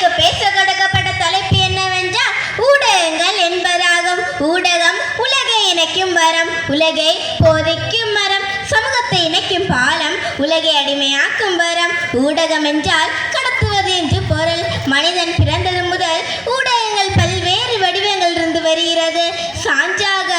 இன்றைக்கு பேச கொடுக்கப்பட்ட தலைப்பு என்னவென்றால் ஊடகங்கள் என்பதாகும். ஊடகம் உலகை இணைக்கும் வரம், உலகை போதைக்கும் மரம், சமூகத்தை இணைக்கும் பாலம், உலகை அடிமையாக்கும் வரம். ஊடகம் என்றால் கடத்துவது என்று பொருள். மனிதன் பிறந்தது முதல் ஊடகங்கள் பல்வேறு வடிவங்கள் இருந்து வருகிறது. சான்றாக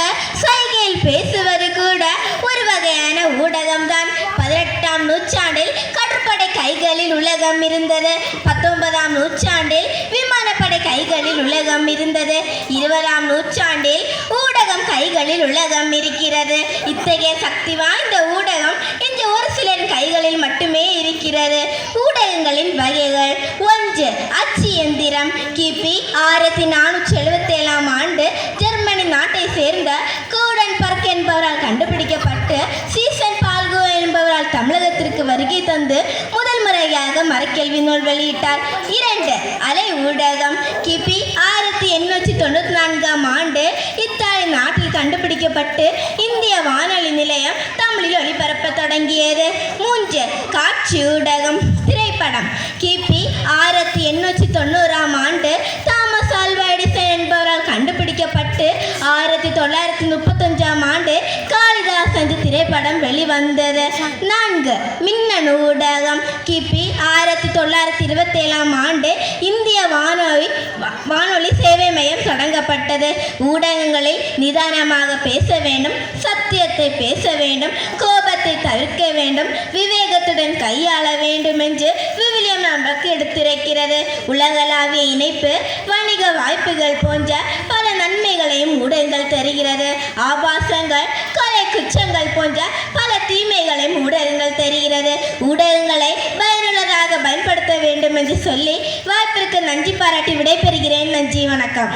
சைகையில் பேசுவது கூட ஒரு வகையான ஊடகம்தான். 18ஆம் நூற்றாண்டில் கடற்படை கைகளில் உலகம் இருந்தது. 19ஆம் நூற்றாண்டில் விமானப்படை கைகளில் உலகம் இருந்தது. 20ஆம் நூற்றாண்டில் ஊடகம் கைகளில் உலகம் இருக்கிறது. இத்தகைய சக்தி வாய்ந்த ஊடகம் இன்று ஒரு சிலர் கைகளில் மட்டுமே இருக்கிறது. ஊடகங்களின் வகைகள்: 1. அச்சு எந்திரம். கிபி 1477ஆம் ஆண்டு ஜெர்மனி நாட்டை சேர்ந்த கூடன்பர்க் என்பவரால் கண்டுபிடிக்கப்பட்டு சீசன் பால்கோ என்பவரால் தமிழகத்திற்கு வருகை தந்து முதல் முறையாக மரக்கல்வி நூல் வெளியிட்டார். 2. அலை ஊடகம். கிபி 1894ஆம் ஆண்டு இத்தாலி நாட்டில் கண்டுபிடிக்கப்பட்டு இந்திய வானொலி நிலையம் தமிழில் ஒளிபரப்ப தொடங்கியது. 3. காட்சி ஊடகம். திரைப்படம். கிபி 1890ஆம் ஆண்டு தாமஸ் ஆல்வா எடிசன் என்பவரால் கண்டுபிடிக்கப்பட்டு 1935ஆம் ஆண்டு காளிதாசன் திரைப்படம் வெளிவந்தது. 4. மின்னணு ஊடகம். கிபி 1927ஆம் ஆண்டு இந்திய வானொலி சேவை மையம் தொடங்கப்பட்டது. ஊடகங்களில் நிதானமாக பேச வேண்டும், சத்தியத்தை பேச வேண்டும், கோபத்தை தவிர்க்க வேண்டும், விவேகத்துடன் கையாள வேண்டும் என்று விவிலியம் நமக்கு எடுத்துரைக்கிறது. உலகளாவிய இணைப்பு, வணிக வாய்ப்புகள் போன்ற பல நன்மைகளையும் ஊடகங்கள் தருகிறது. ஆபாசங்கள், கொலை குற்றங்கள் போன்ற பல தீமைகளையும் ஊடகங்கள் தருகிறது. ஊடகங்களை பயனுள்ளதாக பயன்படுத்த வேண்டும் என்று சொல்லி வாய்ப்பிற்கு நன்றி பாராட்டி விடைபெறுகிறேன். நன்றி, வணக்கம்.